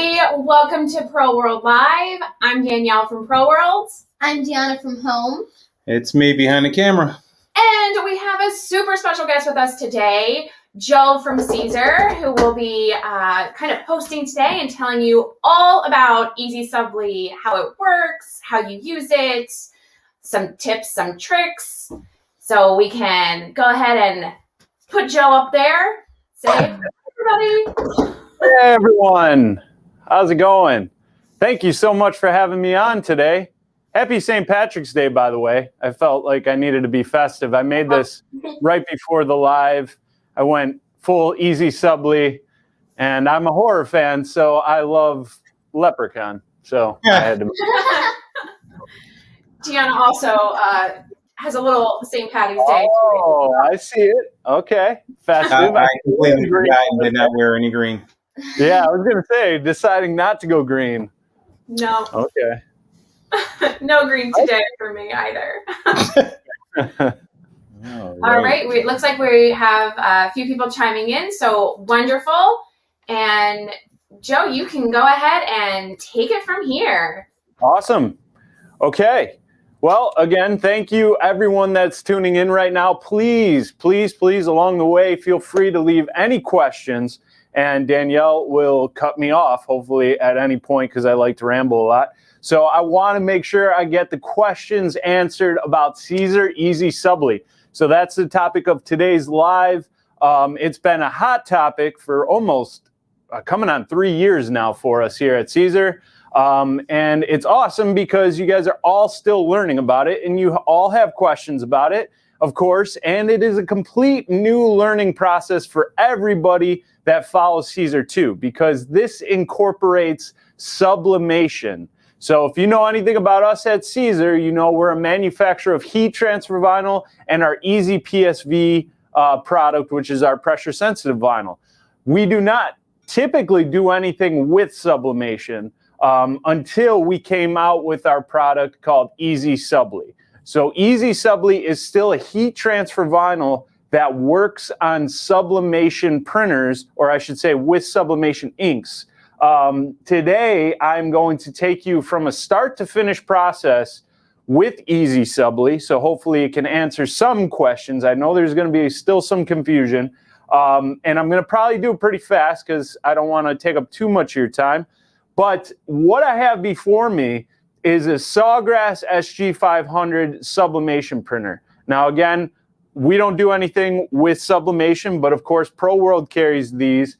everybody. Welcome to Pro World Live. I'm Danielle from Pro World. I'm Deanna from Home. It's me behind the camera. And we have a super special guest with us today, Joe from Siser, who will be kind of hosting today and telling you all about EasySubli, how it works, how you use it, some tips, some tricks. So we can go ahead and put Joe up there. Say hi, everybody. Hey everyone, how's it going? Thank you so much for having me on today. Happy St. Patrick's Day, by the way. I felt like I needed to be festive. I made this right before the live. I went full EasySubli, and I'm a horror fan, so I love Leprechaun. So I had to. Deanna also has a little St. Patty's Day. Oh, I see it. Okay, festive. I completely forgot and did not wear any green. Yeah, I was going to say, deciding not to go green. No. Okay. No green today for me either. All right. It looks like we have a few people chiming in, so wonderful. And Joe, you can go ahead and take it from here. Awesome. Okay. Well, again, thank you everyone that's tuning in right now. Please, please, please, along the way, feel free to leave any questions. And Danielle will cut me off, hopefully, at any point, because I like to ramble a lot. So I want to make sure I get the questions answered about Siser EasySubli. So that's the topic of today's live. It's been a hot topic for almost coming on 3 years now for us here at Siser. And it's awesome because you guys are all still learning about it, and you all have questions about it, of course. And it is a complete new learning process for everybody that follows Siser too, because this incorporates sublimation. So if you know anything about us at Siser, you know we're a manufacturer of heat transfer vinyl and our Easy PSV product, which is our pressure sensitive vinyl. We do not typically do anything with sublimation until we came out with our product called EasySubli. So EasySubli is still a heat transfer vinyl that works on sublimation printers, or I should say with sublimation inks. Today, I'm going to take you from a start to finish process with EasySubli. So hopefully it can answer some questions. I know there's going to be still some confusion. And I'm going to probably do it pretty fast because I don't want to take up too much of your time. But what I have before me is a Sawgrass SG500 sublimation printer. Now, again, we don't do anything with sublimation, but of course, Pro World carries these.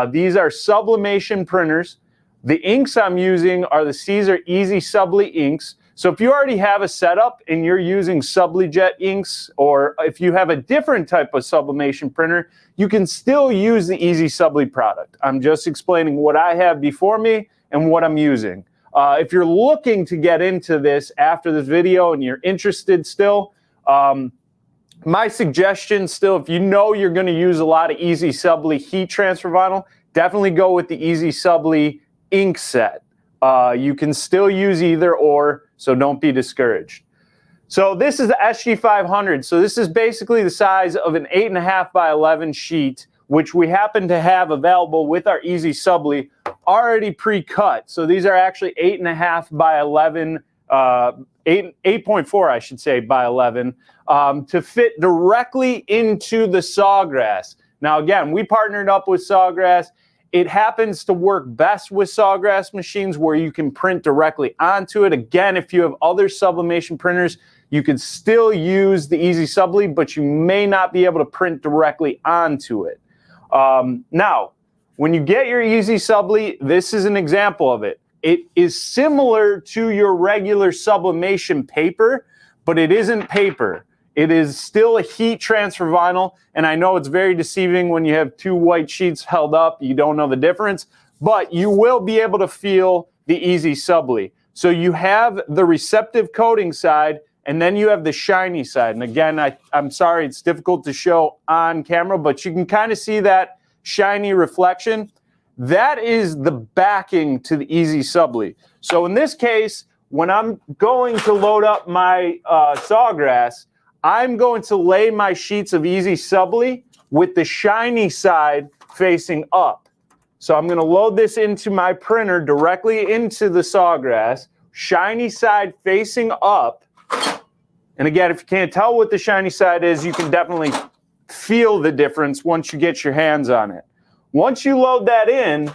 These are sublimation printers. The inks I'm using are the Siser EasySubli inks. So if you already have a setup and you're using SubliJet inks, or if you have a different type of sublimation printer, you can still use the EasySubli product. I'm just explaining what I have before me and what I'm using. If you're looking to get into this after this video and you're interested still, my suggestion still, if you know you're going to use a lot of EasySubli heat transfer vinyl, definitely go with the EasySubli ink set. You can still use either or, so don't be discouraged. So this is the SG500. So this is basically the size of an 8.5 by 11 sheet, which we happen to have available with our EasySubli already pre-cut. So these are actually 8.5 by 11, 8.4, I should say, by 11, to fit directly into the Sawgrass. Now, again, we partnered up with Sawgrass. It happens to work best with Sawgrass machines where you can print directly onto it. Again, if you have other sublimation printers, you can still use the EasySubli, but you may not be able to print directly onto it. Now, when you get your EasySubli, this is an example of it. It is similar to your regular sublimation paper, but it isn't paper. It is still a heat transfer vinyl, and I know it's very deceiving when you have two white sheets held up. You don't know the difference, but you will be able to feel the EasySubli. So you have the receptive coating side, and then you have the shiny side. And again, I'm sorry, it's difficult to show on camera, but you can kind of see that shiny reflection. That is the backing to the EasySubli. So in this case, when I'm going to load up my Sawgrass, I'm going to lay my sheets of EasySubli with the shiny side facing up. So I'm going to load this into my printer directly into the sawgrass, shiny side facing up. And again, if you can't tell what the shiny side is, you can definitely feel the difference once you get your hands on it. Once you load that in,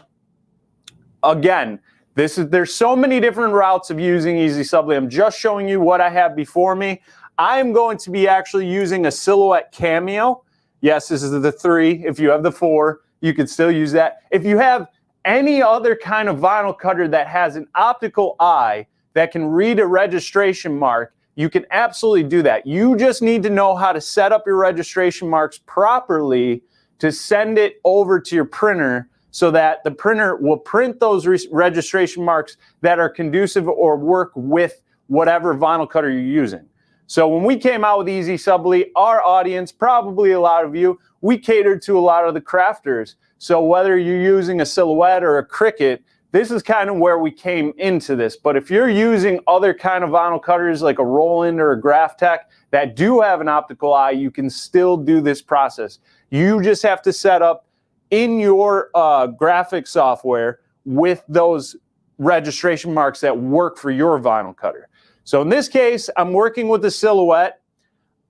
again, there's so many different routes of using EasySubli. I'm just showing you what I have before me. I am going to be actually using a silhouette cameo. Yes, this is the 3. If you have the 4, you can still use that. If you have any other kind of vinyl cutter that has an optical eye that can read a registration mark, you can absolutely do that. You just need to know how to set up your registration marks properly to send it over to your printer so that the printer will print those registration marks that are conducive or work with whatever vinyl cutter you're using. So when we came out with EasySubli, our audience, probably a lot of you, we catered to a lot of the crafters. So whether you're using a Silhouette or a Cricut, this is kind of where we came into this. But if you're using other kind of vinyl cutters like a Roland or a Graphtec that do have an optical eye, you can still do this process. You just have to set up in your graphic software with those registration marks that work for your vinyl cutter. So in this case, I'm working with the Silhouette.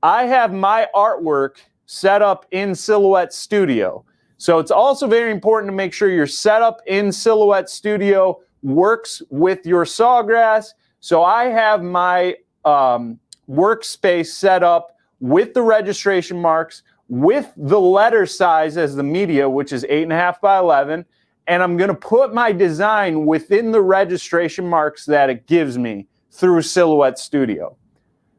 I have my artwork set up in Silhouette Studio. So it's also very important to make sure your setup in Silhouette Studio works with your sawgrass. So I have my workspace set up with the registration marks, with the letter size as the media, which is 8.5 by 11. And I'm going to put my design within the registration marks that it gives me through Silhouette Studio.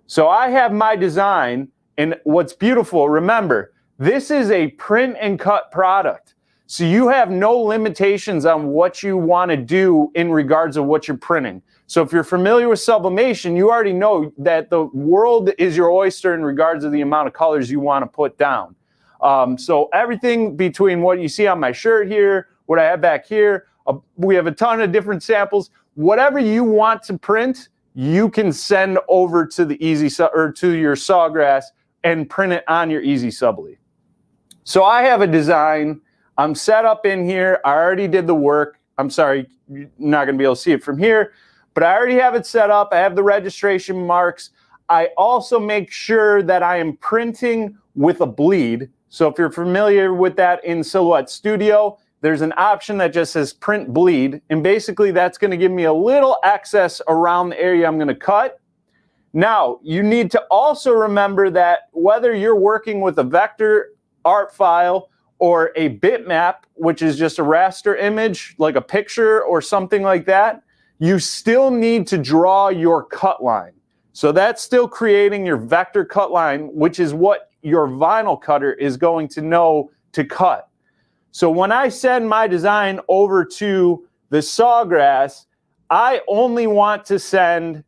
So I have my design, and what's beautiful, remember, this is a print and cut product. So you have no limitations on what you want to do in regards of what you're printing. So if you're familiar with sublimation, you already know that the world is your oyster in regards of the amount of colors you want to put down. So everything between what you see on my shirt here, what I have back here, we have a ton of different samples. Whatever you want to print, you can send over to the to your sawgrass and print it on your EasySubli. So I have a design. I'm set up in here. I already did the work. I'm sorry, you're not going to be able to see it from here, but I already have it set up. I have the registration marks. I also make sure that I am printing with a bleed. So if you're familiar with that in Silhouette Studio, there's an option that just says print bleed. And basically that's going to give me a little excess around the area I'm going to cut. Now, you need to also remember that whether you're working with a vector art file or a bitmap, which is just a raster image, like a picture or something like that, you still need to draw your cut line. So that's still creating your vector cut line, which is what your vinyl cutter is going to know to cut. So when I send my design over to the sawgrass, I only want to send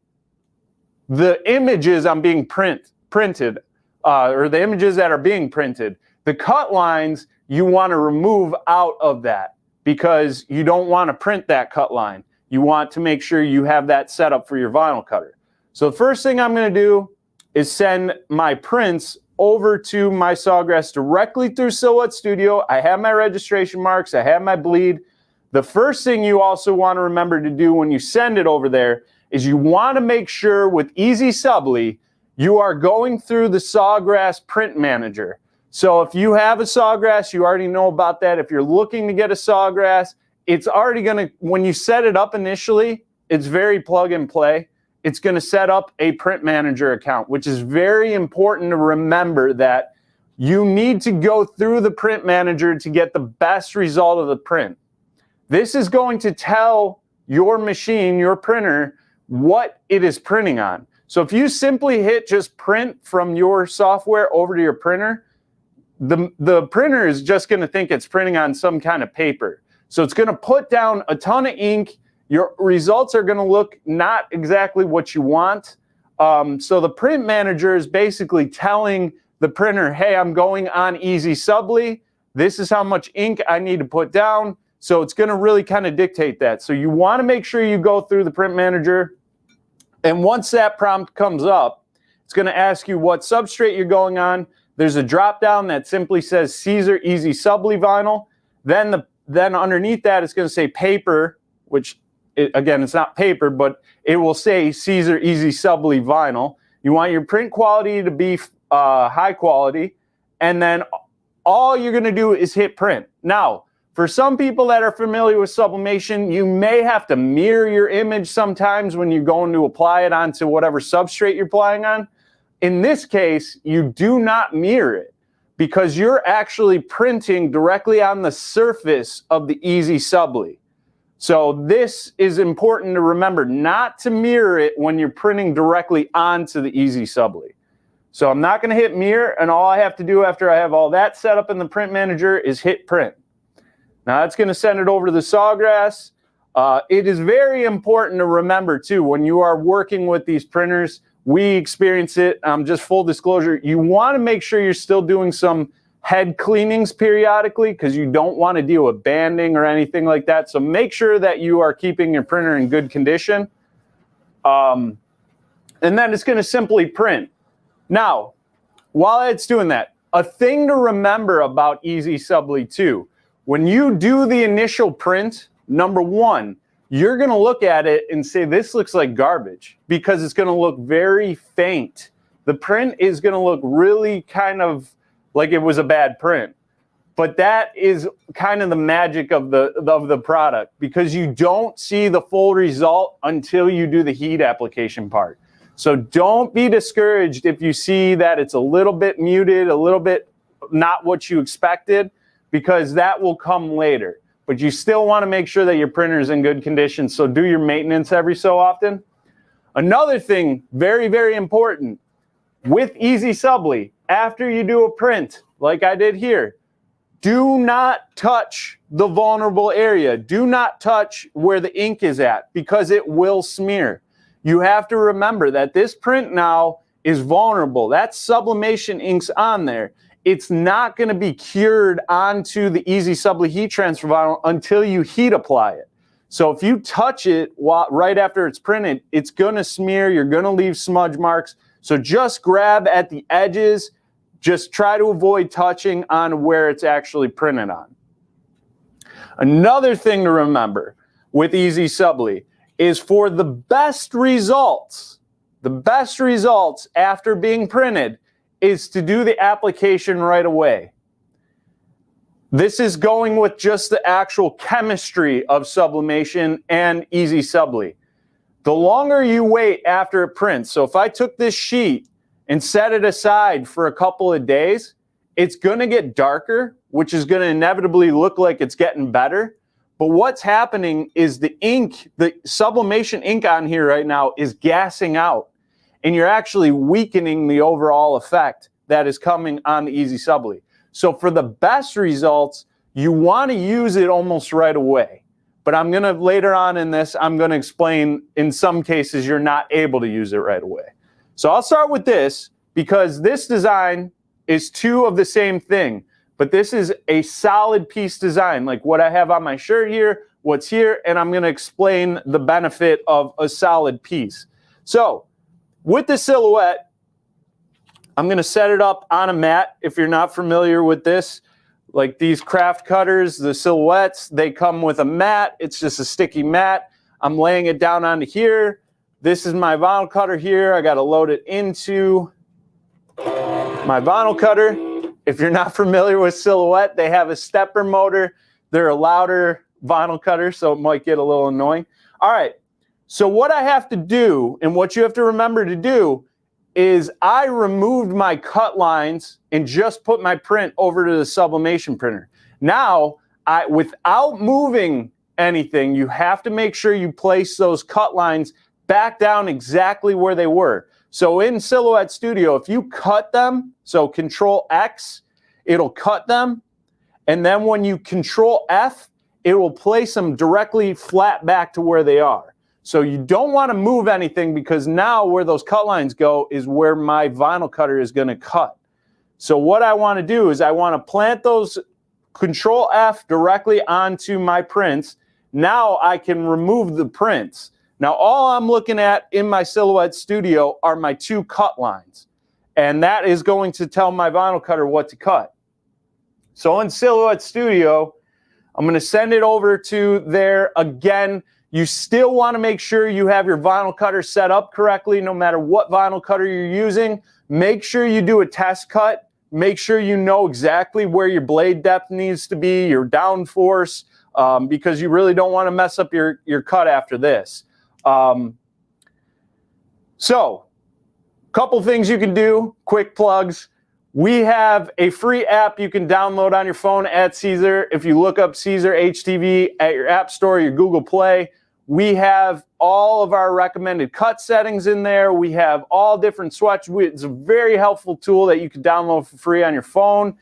the images I'm being printed, or the images that are being printed. The cut lines you want to remove out of that because you don't want to print that cut line. You want to make sure you have that set up for your vinyl cutter. So the first thing I'm going to do is send my prints over to my sawgrass directly through Silhouette Studio. I have my registration marks. I have my bleed. The first thing you also want to remember to do when you send it over there is you want to make sure with EasySubli you are going through the Sawgrass Print Manager. So if you have a sawgrass, you already know about that. If you're looking to get a sawgrass, it's already going to, when you set it up initially, it's very plug and play. It's going to set up a print manager account, which is very important to remember that you need to go through the print manager to get the best result of the print. This is going to tell your machine, your printer, what it is printing on. So if you simply hit just print from your software over to your printer, the printer is just going to think it's printing on some kind of paper. So it's going to put down a ton of ink. Your results are going to look not exactly what you want. So the print manager is basically telling the printer, hey, I'm going on EasySubli. This is how much ink I need to put down. So it's going to really kind of dictate that. So you want to make sure you go through the print manager. And once that prompt comes up, it's going to ask you what substrate you're going on. There's a drop down that simply says Siser EasySubli vinyl. Then then underneath that, it's going to say paper, which, again, it's not paper, but it will say Siser EasySubli vinyl. You want your print quality to be high quality, and then all you're going to do is hit print. Now, for some people that are familiar with sublimation, you may have to mirror your image sometimes when you're going to apply it onto whatever substrate you're applying on. In this case, you do not mirror it because you're actually printing directly on the surface of the EasySubli. So this is important to remember, not to mirror it when you're printing directly onto the EasySubli. So I'm not going to hit mirror, and all I have to do after I have all that set up in the print manager is hit print. Now that's going to send it over to the Sawgrass. It is very important to remember too, when you are working with these printers, we experience it, just full disclosure, you want to make sure you're still doing some head cleanings periodically because you don't want to deal with banding or anything like that. So make sure that you are keeping your printer in good condition. And then it's going to simply print. Now, while it's doing that, a thing to remember about EasySubli too, when you do the initial print, number one, you're going to look at it and say, this looks like garbage because it's going to look very faint. The print is going to look really kind of like it was a bad print. But that is kind of the magic of the product because you don't see the full result until you do the heat application part. So don't be discouraged if you see that it's a little bit muted, a little bit not what you expected, because that will come later. But you still want to make sure that your printer is in good condition, so do your maintenance every so often. Another thing, very, very important, with EasySubli, after you do a print, like I did here, do not touch the vulnerable area. Do not touch where the ink is at, because it will smear. You have to remember that this print now is vulnerable. That sublimation ink's on there. It's not going to be cured onto the EasySubli heat transfer vinyl until you heat apply it. So if you touch it right after it's printed, it's going to smear. You're going to leave smudge marks. So just grab at the edges. Just try to avoid touching on where it's actually printed on. Another thing to remember with EasySubli is for the best results after being printed is to do the application right away. This is going with just the actual chemistry of sublimation and EasySubli. The longer you wait after it prints, so if I took this sheet and set it aside for a couple of days, it's going to get darker, which is going to inevitably look like it's getting better. But what's happening is the ink, the sublimation ink on here right now is gassing out, and you're actually weakening the overall effect that is coming on the EasySubli. So for the best results, you want to use it almost right away. But I'm going to, later on in this, I'm going to explain in some cases you're not able to use it right away. So I'll start with this because this design is two of the same thing, but this is a solid piece design, like what I have on my shirt here, what's here, and I'm going to explain the benefit of a solid piece. So with the silhouette, I'm going to set it up on a mat. If you're not familiar with this, like these craft cutters, the silhouettes, they come with a mat. It's just a sticky mat. I'm laying it down onto here. This is my vinyl cutter here. I got to load it into my vinyl cutter. If you're not familiar with Silhouette, they have a stepper motor. They're a louder vinyl cutter, so it might get a little annoying. All right, so what I have to do, and what you have to remember to do, is I removed my cut lines and just put my print over to the sublimation printer. Now, without moving anything, you have to make sure you place those cut lines back down exactly where they were. So in Silhouette Studio, if you cut them, so Control X, it'll cut them. And then when you Control F, it will place them directly flat back to where they are. So you don't want to move anything because now where those cut lines go is where my vinyl cutter is going to cut. So what I want to do is I want to plant those Control F directly onto my prints. Now I can remove the prints. Now all I'm looking at in my Silhouette Studio are my two cut lines. And that is going to tell my vinyl cutter what to cut. So in Silhouette Studio, I'm going to send it over to there. Again, you still want to make sure you have your vinyl cutter set up correctly, no matter what vinyl cutter you're using. Make sure you do a test cut. Make sure you know exactly where your blade depth needs to be, your downforce, because you really don't want to mess up your cut after this. So, couple things you can do, quick plugs. We have a free app you can download on your phone at Siser. If you look up Siser HTV at your App Store, your Google Play, we have all of our recommended cut settings in there. We have all different swatches. It's a very helpful tool that you can download for free on your phone.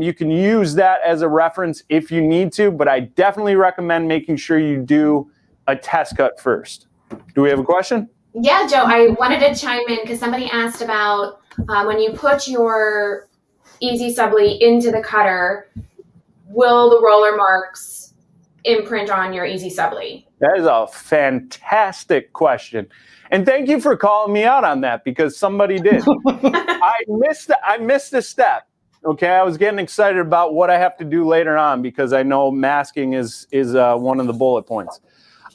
You can use that as a reference if you need to, but I definitely recommend making sure you do a test cut first. Do we have a question? Yeah, Joe, I wanted to chime in because somebody asked about when you put your EasySubli into the cutter, will the roller marks imprint on your EasySubli? That is a fantastic question. And thank you for calling me out on that because somebody did. I missed a step. Okay, I was getting excited about what I have to do later on because I know masking is one of the bullet points.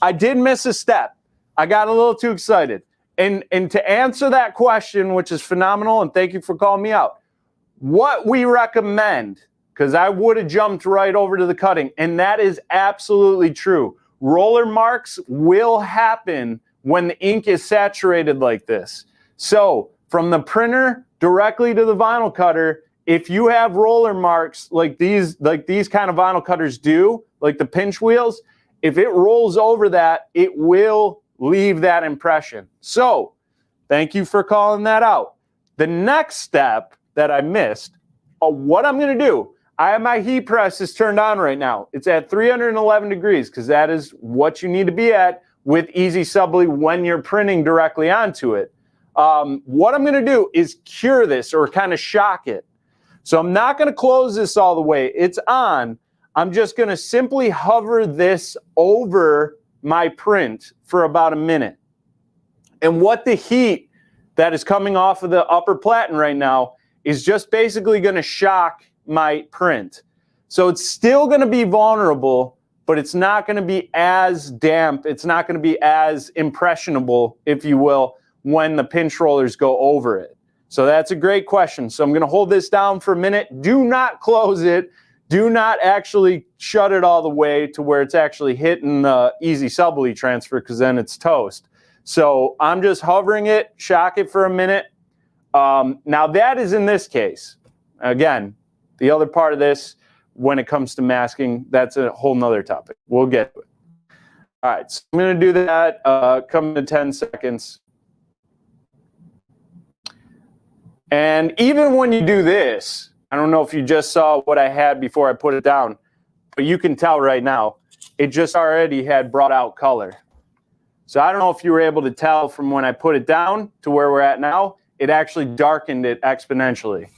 I did miss a step. I got a little too excited. And to answer that question, which is phenomenal, and thank you for calling me out, what we recommend, because I would have jumped right over to the cutting, and that is absolutely true. Roller marks will happen when the ink is saturated like this. So from the printer directly to the vinyl cutter, if you have roller marks like these kind of vinyl cutters do, like the pinch wheels, if it rolls over that, it will leave that impression. So thank you for calling that out. The next step that I missed, what I'm going to do, I have my heat press is turned on right now. It's at 311 degrees because that is what you need to be at with EasySubli when you're printing directly onto it. What I'm going to do is cure this or kind of shock it. So I'm not going to close this all the way. It's on. I'm just going to simply hover this over my print for about a minute. And what the heat that is coming off of the upper platen right now is just basically going to shock my print. So it's still going to be vulnerable, but it's not going to be as damp. It's not going to be as impressionable, if you will, when the pinch rollers go over it. So that's a great question. So I'm going to hold this down for a minute. Do not close it. Do not actually shut it all the way to where it's actually hitting the EasySubli transfer because then it's toast. So I'm just hovering it, shock it for a minute. Now that is in this case. Again, the other part of this, when it comes to masking, that's a whole nother topic. We'll get to it. All right, so I'm going to do that. Come to 10 seconds. And even when you do this, I don't know if you just saw what I had before I put it down, but you can tell right now, it just already had brought out color. So I don't know if you were able to tell from when I put it down to where we're at now, it actually darkened it exponentially.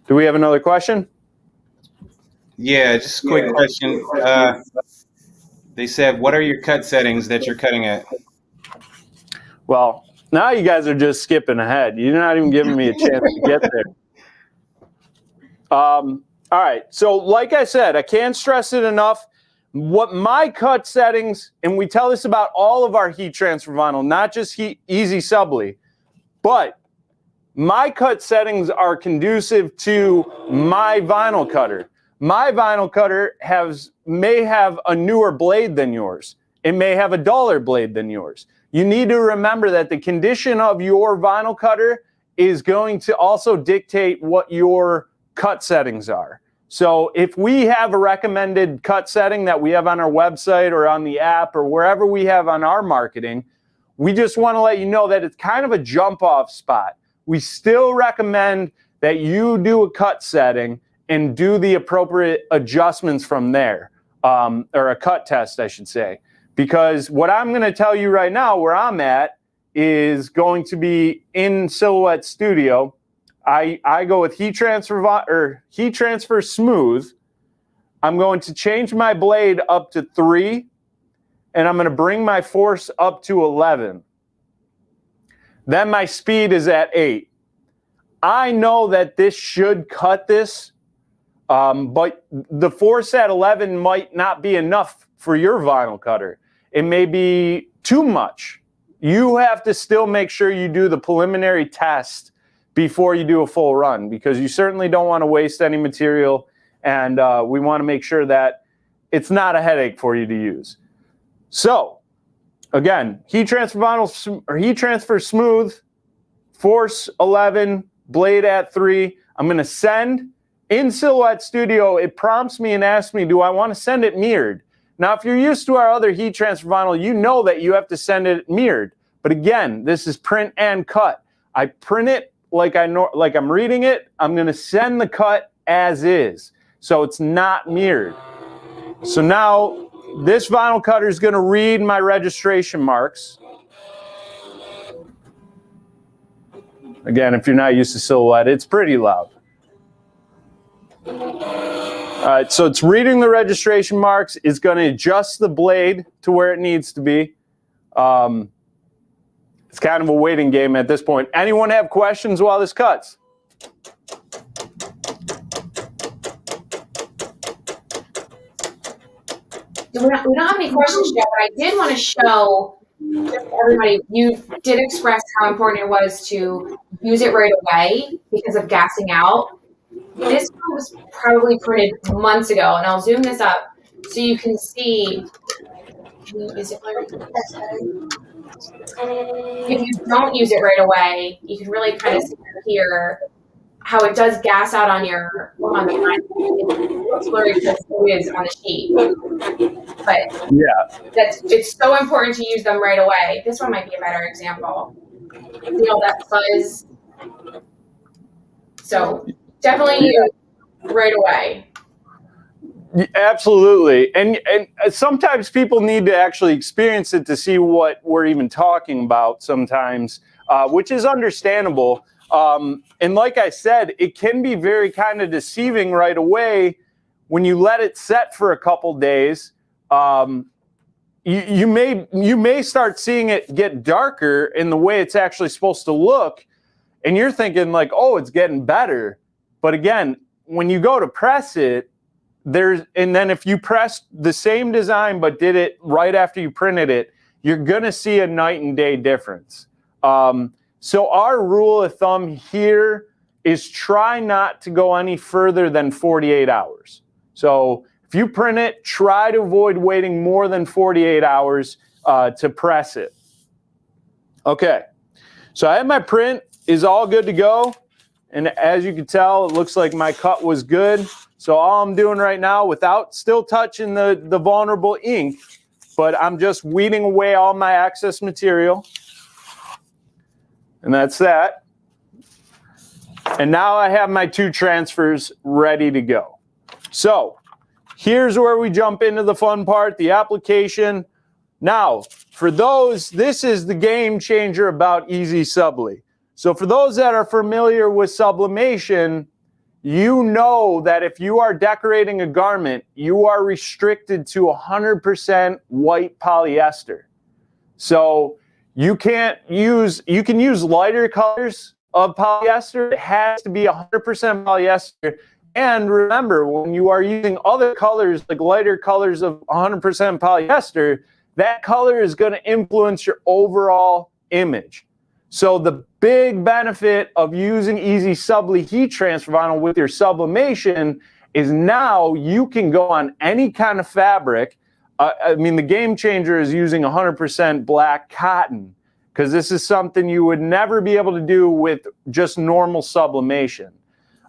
Do we have another question? Yeah, just a quick question. They said, what are your cut settings that you're cutting at? Well, now you guys are just skipping ahead. You're not even giving me a chance to get there. All right, so like I said, I can't stress it enough. What my cut settings, and we tell this about all of our heat transfer vinyl, not just EasySubli, but my cut settings are conducive to my vinyl cutter. My vinyl cutter may have a newer blade than yours. It may have a duller blade than yours. You need to remember that the condition of your vinyl cutter is going to also dictate what your cut settings are. So if we have a recommended cut setting that we have on our website or on the app or wherever we have on our marketing, we just want to let you know that it's kind of a jump off spot. We still recommend that you do a cut setting and do the appropriate adjustments from there, or a cut test, I should say. Because what I'm going to tell you right now where I'm at is going to be in Silhouette Studio. I go with heat transfer smooth. I'm going to change my blade up to 3, and I'm going to bring my force up to 11. Then my speed is at 8. I know that this should cut this But the 4-set 11 might not be enough for your vinyl cutter. It may be too much. You have to still make sure you do the preliminary test before you do a full run, because you certainly don't want to waste any material, and we want to make sure that it's not a headache for you to use. So, again, heat transfer vinyl or heat transfer smooth, force 11, blade at 3. I'm going to send. In Silhouette Studio, it prompts me and asks me, do I want to send it mirrored? Now, if you're used to our other heat transfer vinyl, you know that you have to send it mirrored. But again, this is print and cut. I print it like I'm reading it. I'm going to send the cut as is. So it's not mirrored. So now this vinyl cutter is going to read my registration marks. Again, if you're not used to Silhouette, it's pretty loud. All right, so it's reading the registration marks. It's going to adjust the blade to where it needs to be. It's kind of a waiting game at this point. Anyone have questions while this cuts? We don't have any questions yet, but I did want to show everybody, you did express how important it was to use it right away because of gassing out. This one was probably printed months ago, and I'll zoom this up so you can see. Is it blurry? If you don't use it right away, you can really kind of see here how it does gas out on the line. It's blurry because it is on the sheet. But yeah, it's so important to use them right away. This one might be a better example. Feel that fuzz. So definitely use right away. Absolutely. And sometimes people need to actually experience it to see what we're even talking about sometimes, which is understandable. And like I said, it can be very kind of deceiving right away when you let it set for a couple days. You may start seeing it get darker in the way it's actually supposed to look, and you're thinking like, oh, it's getting better. But again, when you go to press it, and then if you pressed the same design but did it right after you printed it, you're gonna see a night and day difference. So our rule of thumb here is try not to go any further than 48 hours. So if you print it, try to avoid waiting more than 48 hours to press it. Okay, so I have my print is all good to go. And as you can tell, it looks like my cut was good. So all I'm doing right now, without still touching the vulnerable ink, but I'm just weeding away all my excess material. And that's that. And now I have my 2 transfers ready to go. So here's where we jump into the fun part, the application. Now, for those, this is the game changer about EasySubli. So for those that are familiar with sublimation, you know that if you are decorating a garment, you are restricted to 100% white polyester. So you can use lighter colors of polyester. It has to be 100% polyester. And remember, when you are using other colors, like lighter colors of 100% polyester, that color is going to influence your overall image. So the big benefit of using EasySubli heat transfer vinyl with your sublimation is now you can go on any kind of fabric. I mean, the game changer is using 100% black cotton, because this is something you would never be able to do with just normal sublimation.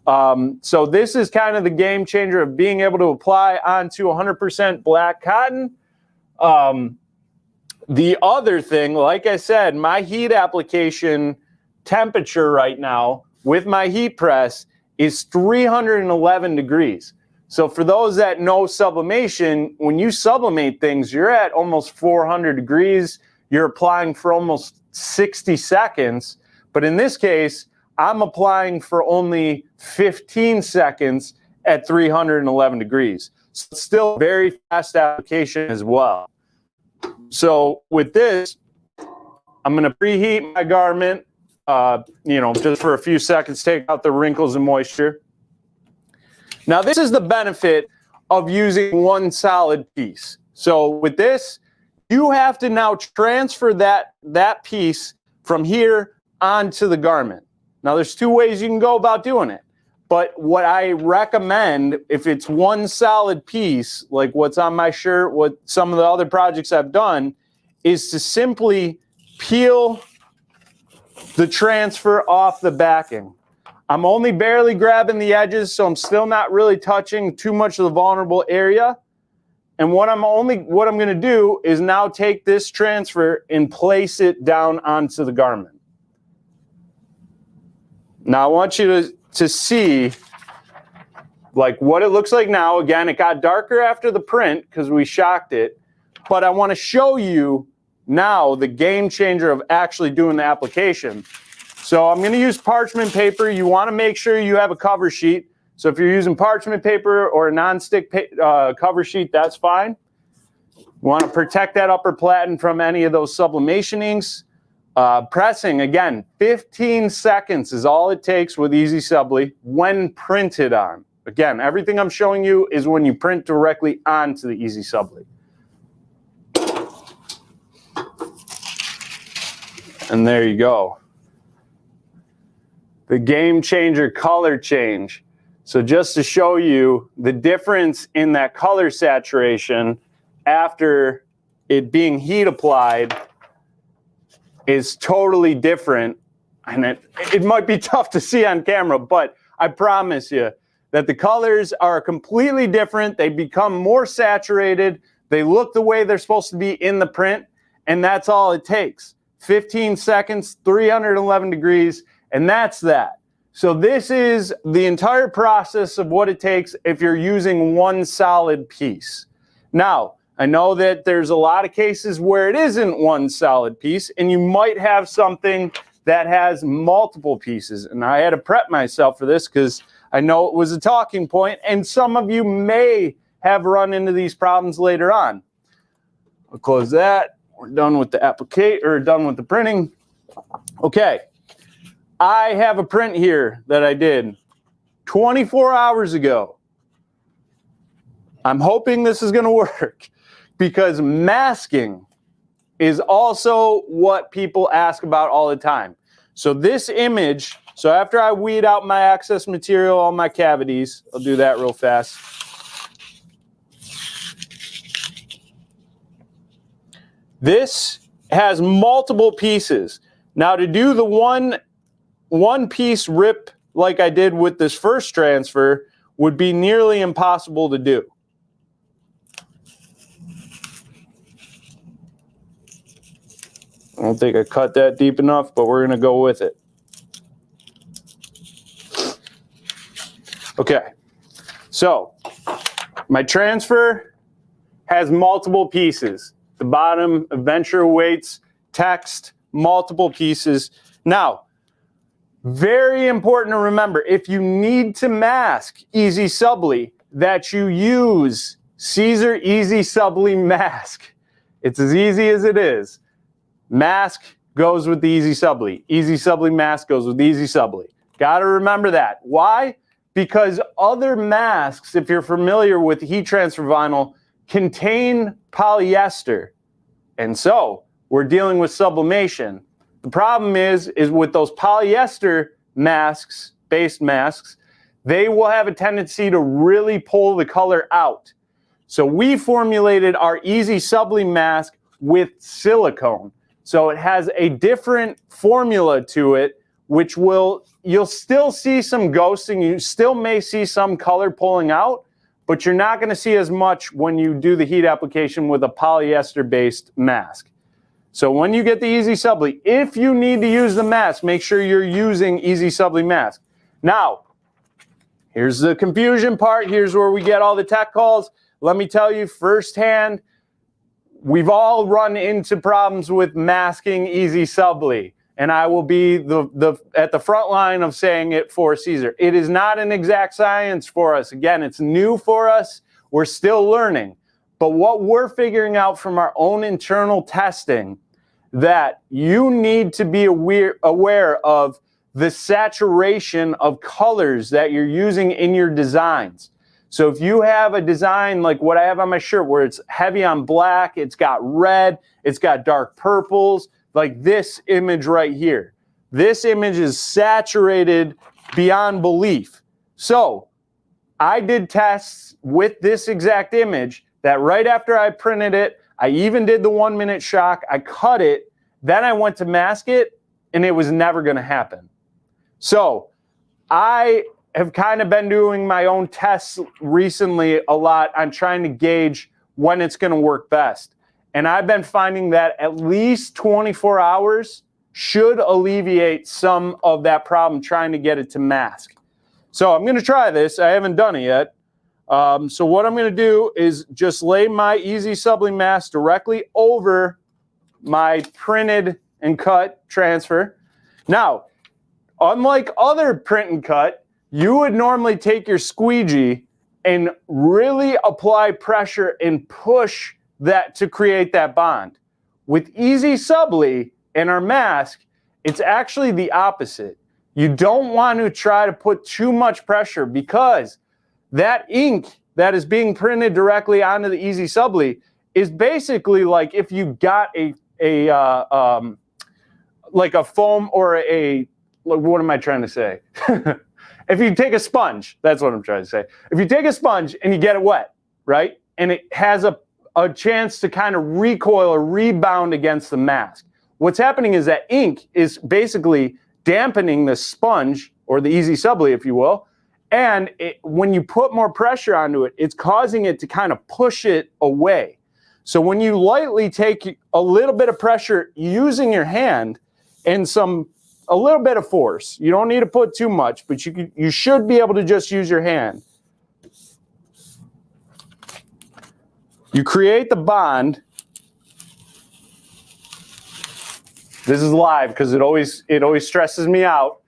So this is kind of the game changer of being able to apply onto 100% black cotton. The other thing, like I said, my heat application temperature right now with my heat press is 311 degrees. So for those that know sublimation, when you sublimate things, you're at almost 400 degrees. You're applying for almost 60 seconds. But in this case, I'm applying for only 15 seconds at 311 degrees. So it's still a very fast application as well. So with this, I'm going to preheat my garment, just for a few seconds, take out the wrinkles and moisture. Now, this is the benefit of using one solid piece. So with this, you have to now transfer that piece from here onto the garment. Now, there's two ways you can go about doing it. But what I recommend, if it's one solid piece, like what's on my shirt, what some of the other projects I've done, is to simply peel the transfer off the backing. I'm only barely grabbing the edges, so I'm still not really touching too much of the vulnerable area. And what I'm going to do is now take this transfer and place it down onto the garment. Now I want you to see like what it looks like now. Again, it got darker after the print because we shocked it, but I want to show you now the game changer of actually doing the application. So I'm going to use parchment paper. You want to make sure you have a cover sheet. So if you're using parchment paper or a non-stick cover sheet, that's fine. You want to protect that upper platen from any of those sublimation inks. Pressing, again, 15 seconds is all it takes with EasySubli when printed on. Again, everything I'm showing you is when you print directly onto the EasySubli. And there you go. The game changer color change. So just to show you the difference in that color saturation after it being heat applied is totally different. And it might be tough to see on camera, but I promise you that the colors are completely different. They become more saturated. They look the way they're supposed to be in the print. And that's all it takes. 15 seconds, 311 degrees, and that's that. So this is the entire process of what it takes if you're using one solid piece. Now, I know that there's a lot of cases where it isn't one solid piece, and you might have something that has multiple pieces. And I had to prep myself for this because I know it was a talking point, and some of you may have run into these problems later on. I'll close that. We're done with the application, or done with the printing. Okay. I have a print here that I did 24 hours ago. I'm hoping this is going to work because masking is also what people ask about all the time. So this image, so after I weed out my excess material, all my cavities, I'll do that real fast. This has multiple pieces. Now to do the one piece rip like I did with this first transfer would be nearly impossible to do. I don't think I cut that deep enough, but we're going to go with it. Okay, so my transfer has multiple pieces. The bottom, eventuates, text, multiple pieces. Now, very important to remember, if you need to mask EasySubli, that you use Siser EasySubli mask. It's as easy as it is. Mask goes with the EasySubli. EasySubli mask goes with EasySubli. Got to remember that. Why? Because other masks, if you're familiar with heat transfer vinyl, contain polyester. And so we're dealing with sublimation. The problem is with those polyester masks, based masks, they will have a tendency to really pull the color out. So we formulated our EasySubli mask with silicone. So it has a different formula to it, which you'll still see some ghosting. You still may see some color pulling out, but you're not going to see as much when you do the heat application with a polyester-based mask. So when you get the EasySubli, if you need to use the mask, make sure you're using EasySubli mask. Now, here's the confusion part. Here's where we get all the tech calls. Let me tell you firsthand, we've all run into problems with masking EasySubli, and I will be at the front line of saying it for Siser. It is not an exact science for us. Again, it's new for us. We're still learning. But what we're figuring out from our own internal testing, that you need to be aware of the saturation of colors that you're using in your designs. So if you have a design like what I have on my shirt where it's heavy on black, it's got red, it's got dark purples, like this image right here. This image is saturated beyond belief. So I did tests with this exact image that right after I printed it, I even did the 1 minute shock, I cut it, then I went to mask it, and it was never gonna happen. So I have kind of been doing my own tests recently a lot on trying to gauge when it's gonna work best. And I've been finding that at least 24 hours should alleviate some of that problem trying to get it to mask. So I'm gonna try this, I haven't done it yet. So what I'm gonna do is just lay my EasySubli mask directly over my printed and cut transfer. Now, unlike other print and cut, you would normally take your squeegee and really apply pressure and push that to create that bond. With EasySubli and our mask, it's actually the opposite. You don't want to try to put too much pressure because that ink that is being printed directly onto the EasySubli is basically like if you got like a foam or what am I trying to say? If you take a sponge, that's what I'm trying to say. If you take a sponge and you get it wet, right? And it has a chance to kind of recoil or rebound against the mask. What's happening is that ink is basically dampening the sponge or the EasySubli, if you will. And when you put more pressure onto it, it's causing it to kind of push it away. So when you lightly take a little bit of pressure using your hand and a little bit of force, you don't need to put too much, but you should be able to just use your hand. You create the bond. This is live because it always stresses me out.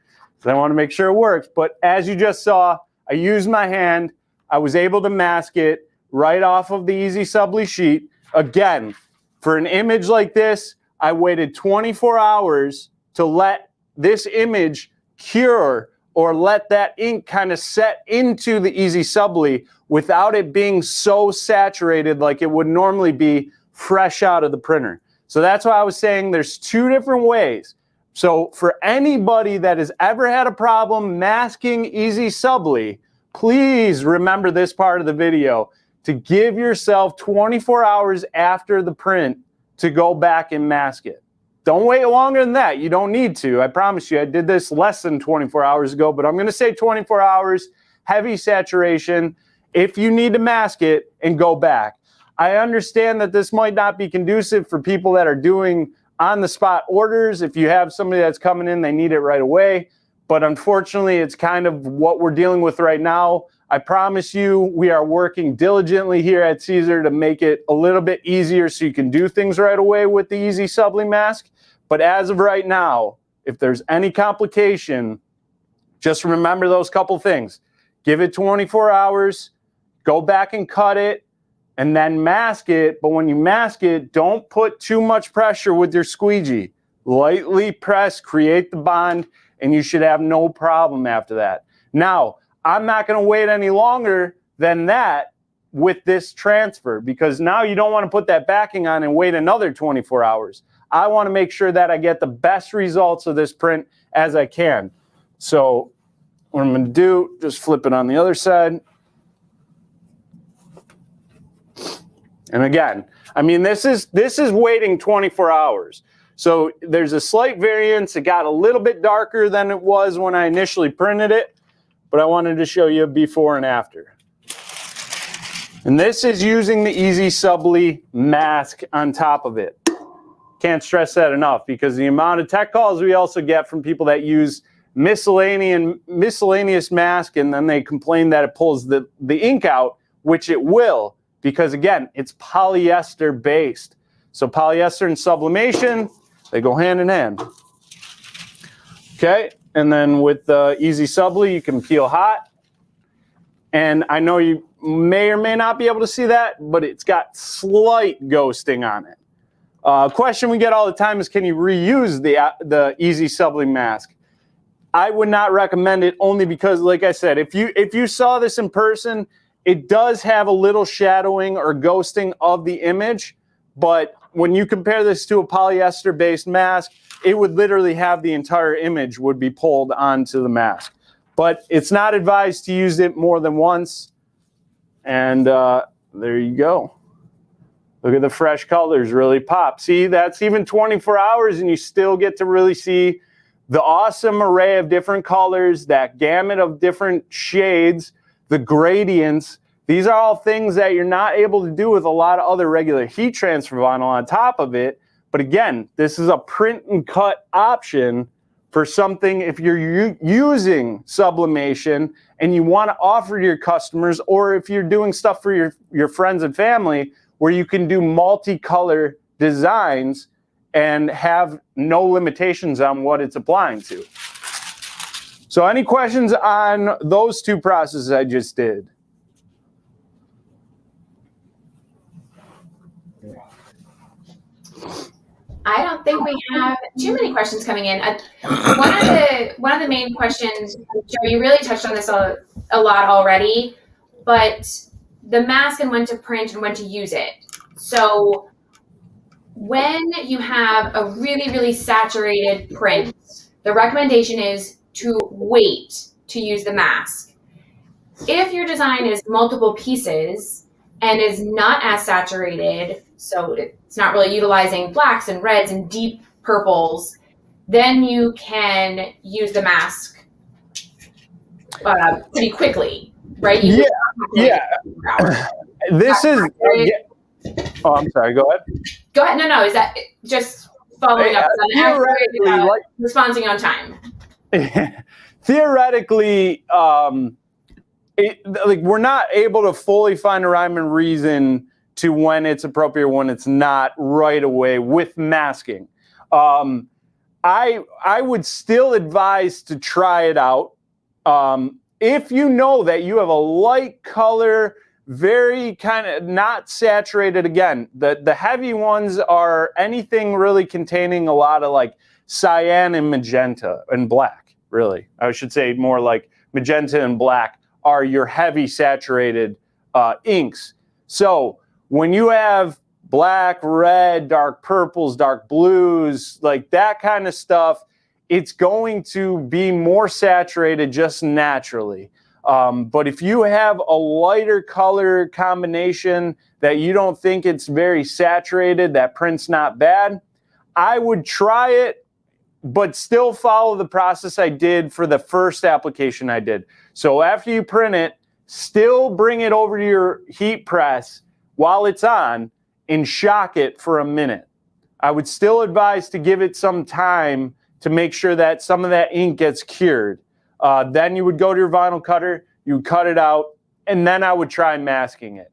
So I want to make sure it works. But as you just saw, I used my hand. I was able to mask it right off of the EasySubli sheet. Again, for an image like this, I waited 24 hours to let this image cure or let that ink kind of set into the EasySubli without it being so saturated like it would normally be fresh out of the printer. So that's why I was saying there's two different ways. So for anybody that has ever had a problem masking EasySubli, please remember this part of the video to give yourself 24 hours after the print to go back and mask it. Don't wait longer than that. You don't need to. I promise you, I did this less than 24 hours ago, but I'm going to say 24 hours, heavy saturation, if you need to mask it and go back. I understand that this might not be conducive for people that are doing on-the-spot orders. If you have somebody that's coming in, they need it right away. But unfortunately, it's kind of what we're dealing with right now. I promise you, we are working diligently here at Siser to make it a little bit easier so you can do things right away with the EasySubli mask. But as of right now, if there's any complication, just remember those couple things. Give it 24 hours, go back and cut it, and then mask it. But when you mask it, don't put too much pressure with your squeegee. Lightly press, create the bond, and you should have no problem after that. Now, I'm not going to wait any longer than that with this transfer because now you don't want to put that backing on and wait another 24 hours. I want to make sure that I get the best results of this print as I can. So what I'm going to do, just flip it on the other side. And again, I mean, this is waiting 24 hours. So there's a slight variance. It got a little bit darker than it was when I initially printed it, but I wanted to show you before and after. And this is using the EasySubli mask on top of it. Can't stress that enough because the amount of tech calls we also get from people that use miscellaneous mask and then they complain that it pulls the ink out, which it will, because again, it's polyester based. So polyester and sublimation, they go hand in hand. Okay, and then with the EasySubli, you can peel hot. And I know you may or may not be able to see that, but it's got slight ghosting on it. Question we get all the time is, can you reuse the EasySubli mask? I would not recommend it, only because, like I said, if you saw this in person, it does have a little shadowing or ghosting of the image, but when you compare this to a polyester-based mask, it would literally have the entire image would be pulled onto the mask. But it's not advised to use it more than once. And there you go. Look at the fresh colors really pop. See, that's even 24 hours and you still get to really see the awesome array of different colors, that gamut of different shades, the gradients. These are all things that you're not able to do with a lot of other regular heat transfer vinyl on top of it. But again, this is a print and cut option for something if you're using sublimation and you want to offer to your customers, or if you're doing stuff for your friends and family where you can do multicolor designs and have no limitations on what it's applying to. So any questions on those two processes I just did? I don't think we have too many questions coming in. One of the main questions, Joe, you really touched on this a lot already, but the mask and when to print and when to use it. So when you have a really, really saturated print, the recommendation is to wait to use the mask. If your design is multiple pieces and is not as saturated, so it's not really utilizing blacks and reds and deep purples, then you can use the mask pretty quickly, right? Yeah. This is... Oh, I'm sorry. Go ahead. Go ahead. No. Is that just following up on responding on time? Theoretically, we're not able to fully find a rhyme and reason to when it's appropriate, when it's not, right away with masking. I would still advise to try it out. If you know that you have a light color, very kind of not saturated, again, the heavy ones are anything really containing a lot of like cyan and magenta and black, really. I should say more like magenta and black are your heavy saturated inks. So when you have black, red, dark purples, dark blues, like that kind of stuff, it's going to be more saturated just naturally. But if you have a lighter color combination that you don't think it's very saturated, that print's not bad, I would try it, but still follow the process I did for the first application I did. So after you print it, still bring it over to your heat press while it's on and shock it for a minute. I would still advise to give it some time to make sure that some of that ink gets cured. Then you would go to your vinyl cutter, you would cut it out, and then I would try masking it.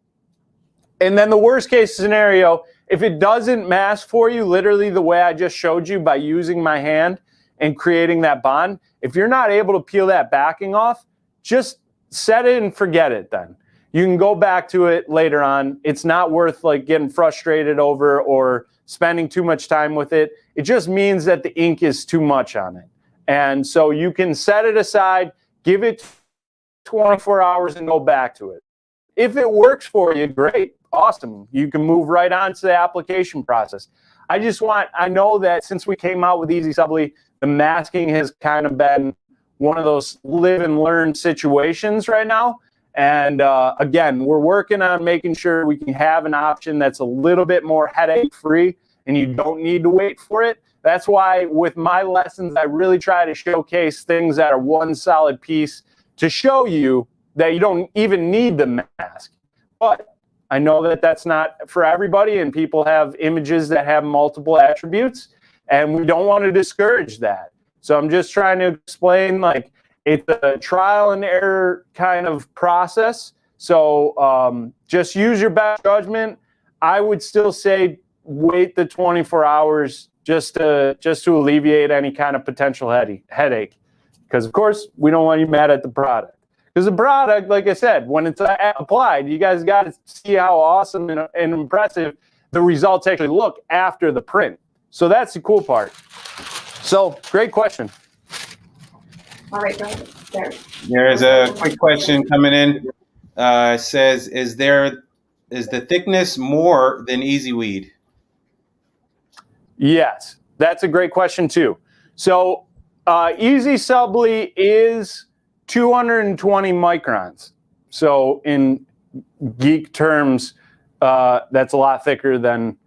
And then the worst case scenario, if it doesn't mask for you, literally the way I just showed you by using my hand and creating that bond, if you're not able to peel that backing off, just set it and forget it then. You can go back to it later on. It's not worth like getting frustrated over or spending too much time with it. It just means that the ink is too much on it. And so you can set it aside, give it 24 hours and go back to it. If it works for you, great, awesome. You can move right on to the application process. I know that since we came out with EasySubli, the masking has kind of been one of those live and learn situations right now. And again, we're working on making sure we can have an option that's a little bit more headache free and you don't need to wait for it. That's why with my lessons, I really try to showcase things that are one solid piece to show you that you don't even need the mask. But I know that that's not for everybody, and people have images that have multiple attributes, and we don't want to discourage that. So I'm just trying to explain, like, it's a trial and error kind of process. So just use your best judgment. I would still say wait the 24 hours just to alleviate any kind of potential headache. Because, of course, we don't want you mad at the product. Because the product, like I said, when it's applied, you guys got to see how awesome and impressive the results actually look after the print. So that's the cool part. So, great question. All right, go ahead. There. There's a quick question coming in. Says, is the thickness more than Easy Weed? Yes, that's a great question too. So EasySubli is 220 microns. So in geek terms, that's a lot thicker than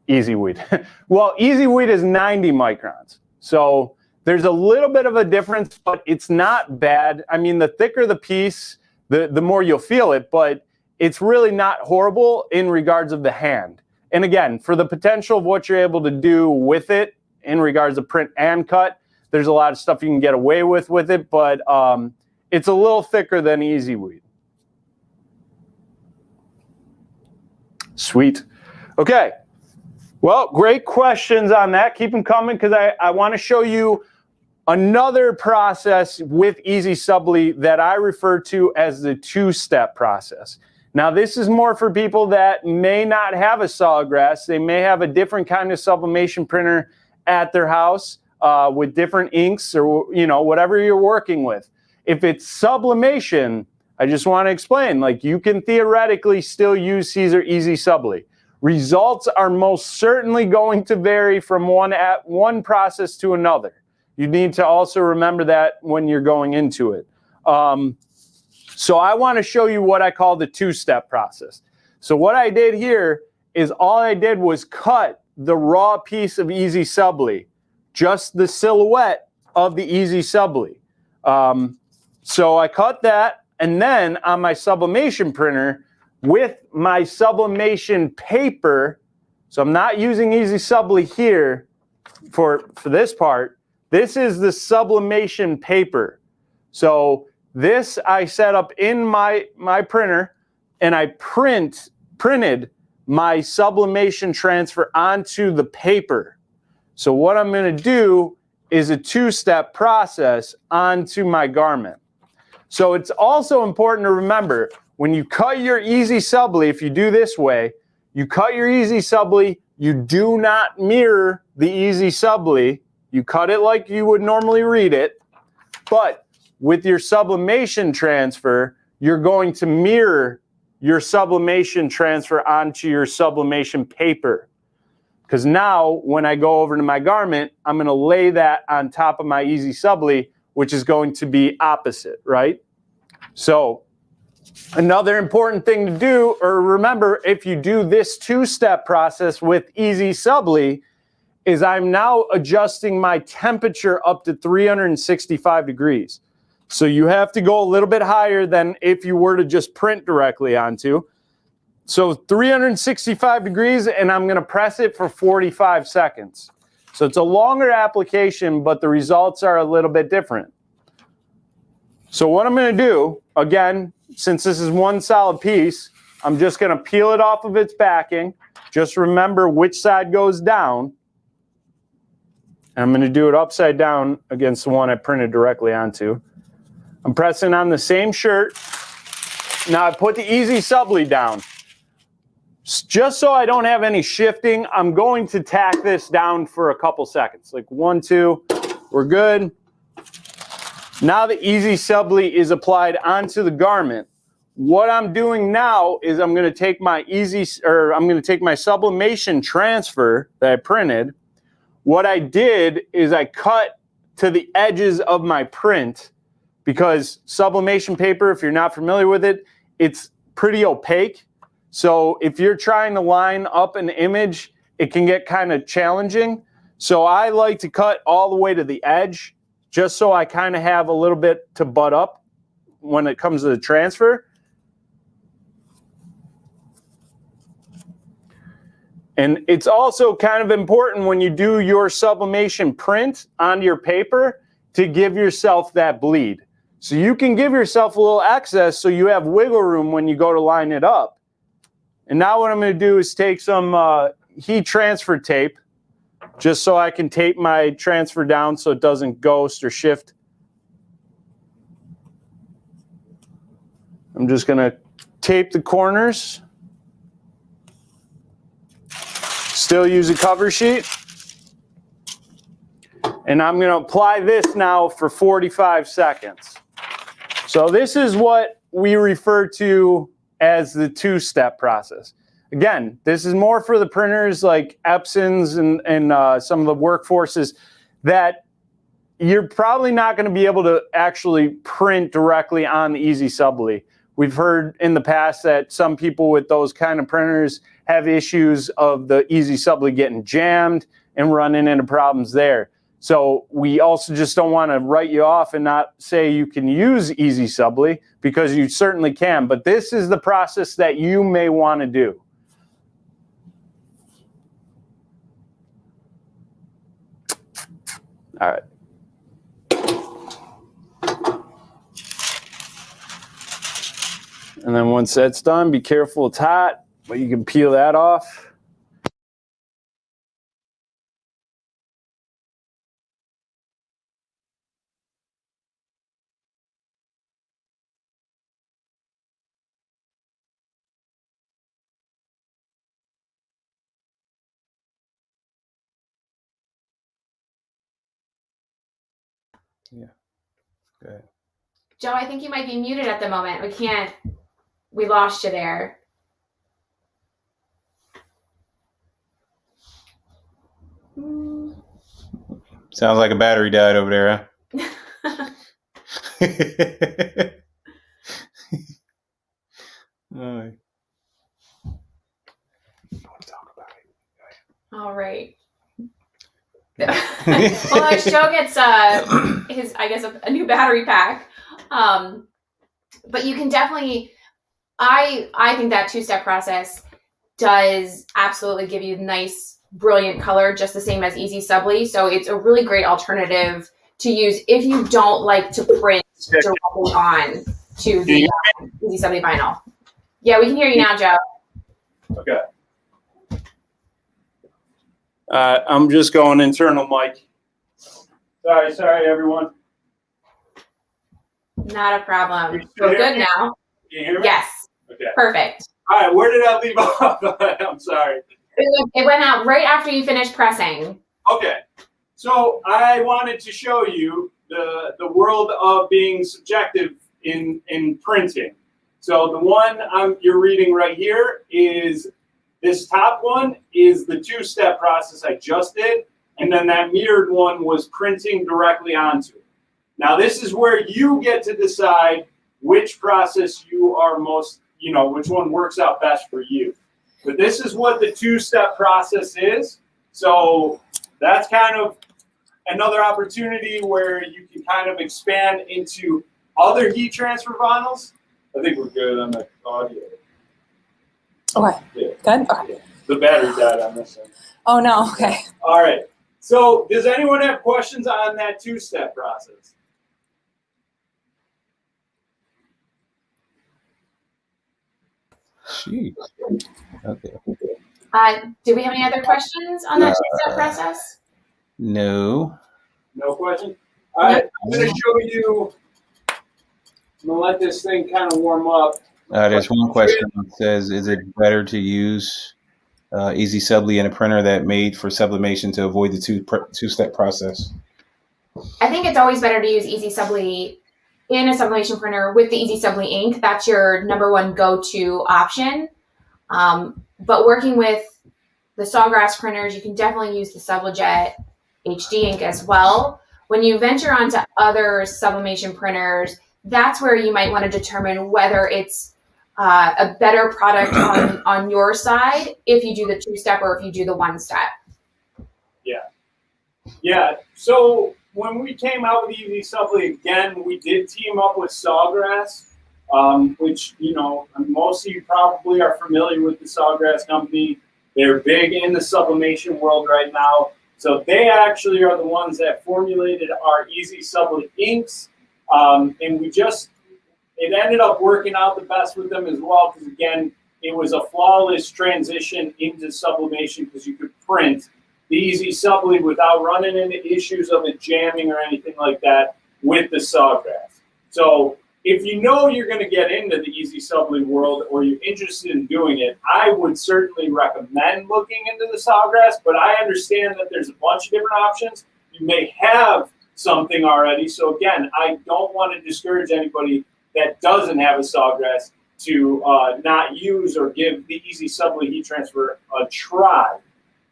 Easy Weed. Well, Easy Weed is 90 microns. So there's a little bit of a difference, but it's not bad. I mean, the thicker the piece, the more you'll feel it, but it's really not horrible in regards of the hand. And again, for the potential of what you're able to do with it in regards to print and cut, there's a lot of stuff you can get away with it, but it's a little thicker than Easy Weed. Sweet. Okay. Well, great questions on that. Keep them coming because I want to show you another process with EasySubli that I refer to as the two-step process. Now, this is more for people that may not have a Sawgrass. They may have a different kind of sublimation printer at their house with different inks or whatever you're working with. If it's sublimation, I just want to explain, like you can theoretically still use Siser EasySubli. Results are most certainly going to vary from one process to another. You need to also remember that when you're going into it. So I want to show you what I call the two-step process. So what I did here is all I did was cut the raw piece of EasySubli, just the silhouette of the EasySubli. So I cut that, and then on my sublimation printer with my sublimation paper, so I'm not using EasySubli here for this part. This is the sublimation paper. So this I set up in my printer, and I printed my sublimation transfer onto the paper. So what I'm going to do is a two-step process onto my garment. So it's also important to remember when you cut your EasySubli, if you do this way, you cut your EasySubli, you do not mirror the EasySubli. You cut it like you would normally read it, but with your sublimation transfer, you're going to mirror your sublimation transfer onto your sublimation paper. Because now, when I go over to my garment, I'm going to lay that on top of my EasySubli, which is going to be opposite, right? So, another important thing to do, or remember, if you do this two-step process with EasySubli, is I'm now adjusting my temperature up to 365 degrees. So you have to go a little bit higher than if you were to just print directly onto. So 365 degrees, and I'm going to press it for 45 seconds. So it's a longer application, but the results are a little bit different. So what I'm going to do, again, since this is one solid piece, I'm just going to peel it off of its backing. Just remember which side goes down. And I'm going to do it upside down against the one I printed directly onto. I'm pressing on the same shirt. Now I put the EasySubli down. Just so I don't have any shifting, I'm going to tack this down for a couple seconds. Like 1, 2, we're good. Now the EasySubli is applied onto the garment. What I'm doing now is I'm going to take my sublimation transfer that I printed. What I did is I cut to the edges of my print, because sublimation paper, if you're not familiar with it, it's pretty opaque. So if you're trying to line up an image, it can get kind of challenging. So I like to cut all the way to the edge, just so I kind of have a little bit to butt up when it comes to the transfer. And it's also kind of important when you do your sublimation print on your paper to give yourself that bleed. So you can give yourself a little excess so you have wiggle room when you go to line it up. And now what I'm going to do is take some heat transfer tape, just so I can tape my transfer down so it doesn't ghost or shift. I'm just going to tape the corners. Still use a cover sheet. And I'm going to apply this now for 45 seconds. So this is what we refer to as the two-step process. Again, this is more for the printers like Epson's and some of the workforces that you're probably not going to be able to actually print directly on the EasySubli. We've heard in the past that some people with those kind of printers have issues of the EasySubli getting jammed and running into problems there. So we also just don't want to write you off and not say you can use EasySubli, because you certainly can. But this is the process that you may want to do. All right. And then once that's done, be careful it's hot, but you can peel that off. Yeah. Good. Joe, I think you might be muted at the moment. We lost you there. Sounds like a battery died over there, huh? All right. All right. Well, as Joe gets a new battery pack, but you can definitely, I think that two-step process does absolutely give you nice, brilliant color, just the same as EasySubli. So it's a really great alternative to use if you don't like to print directly on to the EasySubli vinyl. Yeah, we can hear you now, Joe. Okay. I'm just going internal mic. Sorry, everyone. Not a problem. We're good now. Can you hear me? Yes. Okay. Perfect. All right, where did I leave off? I'm sorry. It went out right after you finished pressing. Okay. So I wanted to show you the world of being subjective in printing. So the one you're reading right here is, this top one is the two-step process I just did, and then that mirrored one was printing directly onto it. Now this is where you get to decide which process you are most, which one works out best for you. But this is what the two-step process is. So that's kind of another opportunity where you can kind of expand into other heat transfer vinyls. I think we're good on the audio. Okay. Yeah. Good. Okay. The battery died on this one. Oh no. Okay. All right. So does anyone have questions on that two-step process? Jeez. Okay. Do we have any other questions on that two-step process? No. No question? All right. I'm going to show you. I'm going to let this thing kind of warm up. There's one question that says, is it better to use EasySubli in a printer that made for sublimation to avoid the two-step process? I think it's always better to use EasySubli in a sublimation printer with the EasySubli ink. That's your number one go-to option. But working with the Sawgrass printers, you can definitely use the Sublijet HD ink as well. When you venture onto other sublimation printers, that's where you might want to determine whether it's a better product on your side if you do the two-step or if you do the one-step. Yeah. So when we came out with EasySubli, again, we did team up with Sawgrass, which, most of you probably are familiar with the Sawgrass company. They're big in the sublimation world right now. So they actually are the ones that formulated our EasySubli inks. And it ended up working out the best with them as well, because again, it was a flawless transition into sublimation because you could print the EasySubli without running into issues of it jamming or anything like that with the Sawgrass. So if you know you're going to get into the EasySubli world or you're interested in doing it, I would certainly recommend looking into the Sawgrass, but I understand that there's a bunch of different options. you may have something already. So again, I don't want to discourage anybody that doesn't have a sawgrass to not use or give the EasySubli heat transfer a try.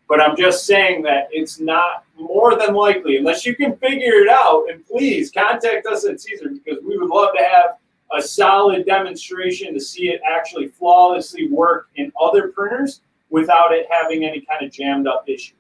But I'm just saying that it's not more than likely, unless you can figure it out, and please contact us at Siser, because we would love to have a solid demonstration to see it actually flawlessly work in other printers without it having any kind of jammed up issue.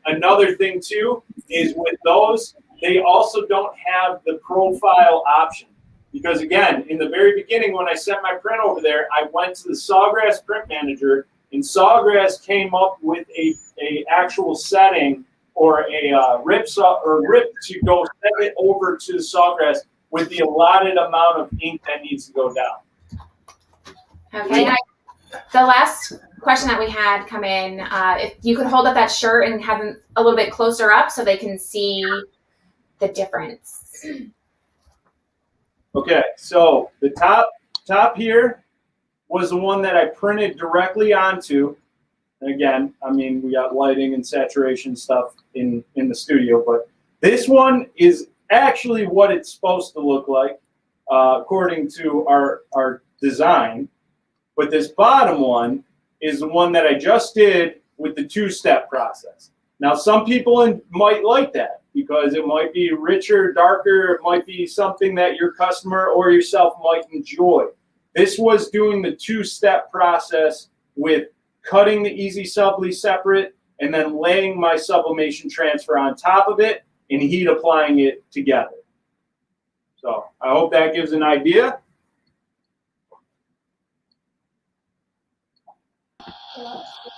Another thing too is with those, they also don't have the profile option. Because again, in the very beginning when I sent my print over there, I went to the Sawgrass Print Manager, and Sawgrass came up with a actual setting or a rip to go send it over to the Sawgrass with the allotted amount of ink that needs to go down. Okay. The last question that we had come in, if you could hold up that shirt and have them a little bit closer up so they can see the difference. Okay, so the top here was the one that I printed directly onto. And again, I mean, we got lighting and saturation stuff in the studio, but this one is actually what it's supposed to look like according to our design. But this bottom one is the one that I just did with the two-step process. Now, some people might like that because it might be richer, darker. It might be something that your customer or yourself might enjoy. This was doing the two-step process with cutting the EasySubli separate and then laying my sublimation transfer on top of it and heat applying it together. So I hope that gives an idea.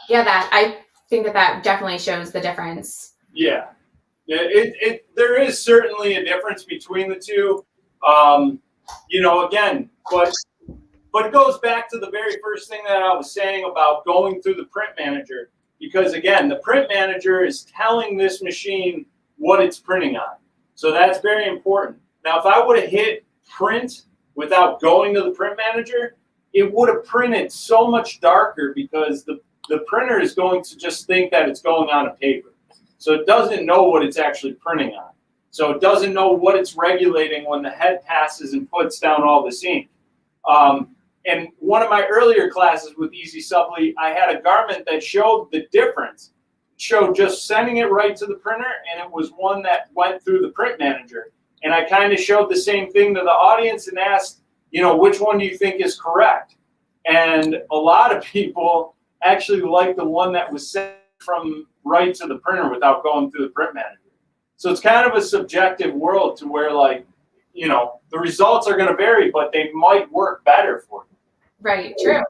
Yeah, I think that definitely shows the difference. Yeah, there is certainly a difference between the two. You know, again, but it goes back to the very first thing that I was saying about going through the print manager, because again, the print manager is telling this machine what it's printing on. So that's very important. Now, if I would have hit print without going to the print manager, it would have printed so much darker because the printer is going to just think that it's going on a paper. So it doesn't know what it's actually printing on. So it doesn't know what it's regulating when the head passes and puts down all this ink. And one of my earlier classes with EasySubli, I had a garment that showed the difference. It showed just sending it right to the printer, and it was one that went through the print manager. And I kind of showed the same thing to the audience and asked, you know, which one do you think is correct? And a lot of people actually liked the one that was sent from right to the printer without going through the print manager. So it's kind of a subjective world to where, like, you know, the results are going to vary, but they might work better for you. Right, true.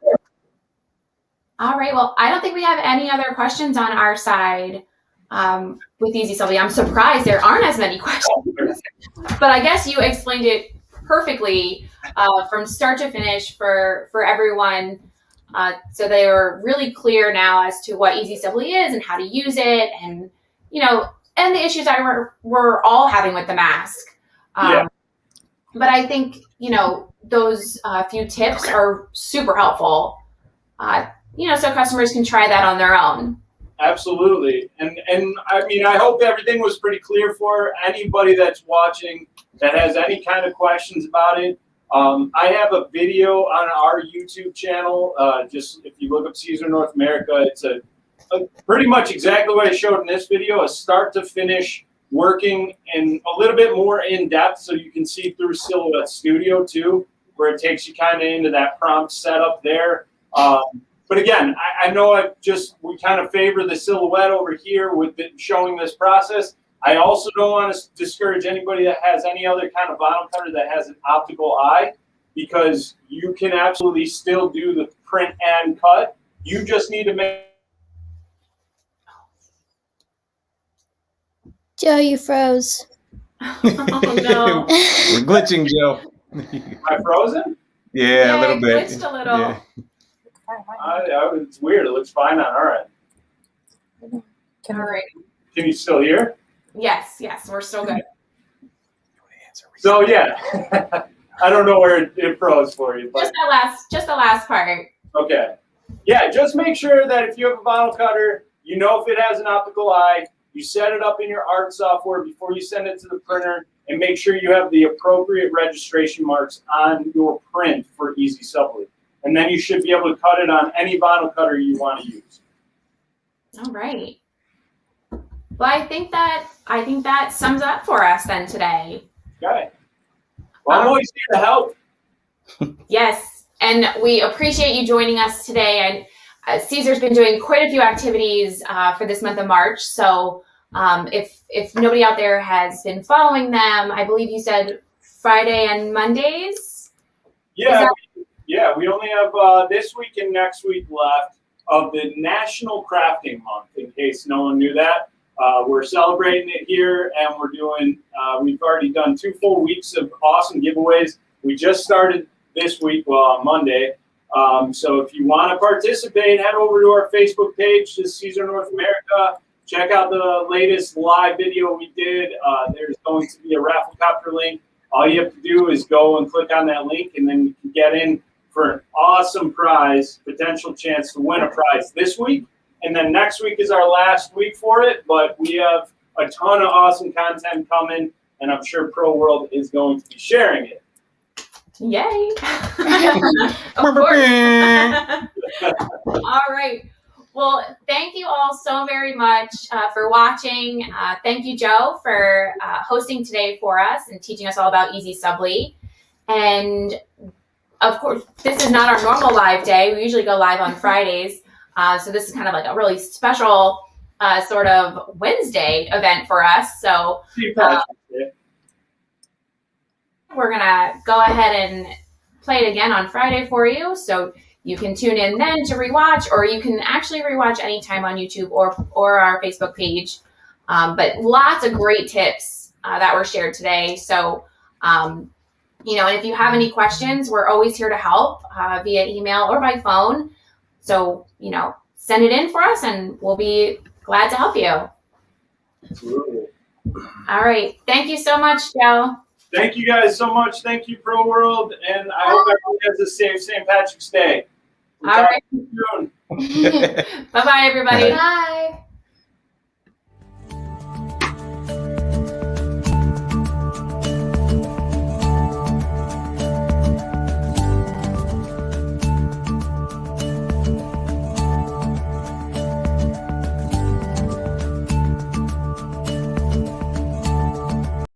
All right, well, I don't think we have any other questions on our side with EasySubli. I'm surprised there aren't as many questions, but I guess you explained it perfectly from start to finish for everyone. So they are really clear now as to what EasySubli is and how to use it, and, you know, and the issues that we're all having with the mask. Yeah. But I think, you know, those few tips are super helpful, you know, so customers can try that on their own. Absolutely. And I mean, I hope everything was pretty clear for anybody that's watching that has any kind of questions about it. I have a video on our YouTube channel. Just if you look up Siser North America, it's a pretty much exactly what I showed in this video, a start to finish working and a little bit more in depth so you can see through Silhouette Studio too, where it takes you kind of into that prompt setup there. But again, I know we kind of favor the Silhouette over here with showing this process. I also don't want to discourage anybody that has any other kind of vinyl cutter that has an optical eye, because you can absolutely still do the print and cut. You just need to make. Joe, you froze. Oh, no. We're glitching, Joe. Am I frozen? Yeah, a little it bit. glitched a little. Yeah. It's weird. It looks fine on our end. All right. Can you still hear? Yes, we're still good. So yeah, I don't know where it froze for you, but Just the last part. okay. Yeah, just make sure that if you have a vinyl cutter, you know if it has an optical eye, You set it up in your art software before you send it to the printer, and make sure you have the appropriate registration marks on your print for EasySubli. And then you should be able to cut it on any vinyl cutter you want to use. All right. Well, I think that sums up for us then today. Okay. Well, I'm always here to help. Yes, and we appreciate you joining us today. And Caesar's been doing quite a few activities for this month of March. So if nobody out there has been following them, I believe you said Friday and Mondays. Yeah, we only have this week and next week left of the National Crafting Month, in case no one knew that. We're celebrating it here, and we're doing, we've already done 2 full weeks of awesome giveaways. We just started this week, on Monday. So if you want to participate, head over to our Facebook page, just Siser North America. Check out the latest live video we did. There's going to be a raffle copter link. All you have to do is go and click on that link, and then you can get in for an awesome prize, potential chance to win a prize this week. And then next week is our last week for it, but we have a ton of awesome content coming, and I'm sure Pro World is going to be sharing it. Yay! Of course. All right. Well, thank you all so very much for watching. Thank you, Joe, for hosting today for us and teaching us all about EasySubli. And of course, this is not our normal live day. We usually go live on Fridays. So this is kind of like a really special sort of Wednesday event for us. So we're going to go ahead and play it again on Friday for you. So you can tune in then to rewatch, or you can actually rewatch anytime on YouTube or our Facebook page. But lots of great tips that were shared today. So, and if you have any questions, we're always here to help via email or by phone. So, send it in for us and we'll be glad to help you. Absolutely. All right. Thank you so much, Joe. Thank you guys so much. Thank you, Pro World. And I hope everyone has a safe St. Patrick's Day. All right. Soon. Bye-bye, everybody. Bye.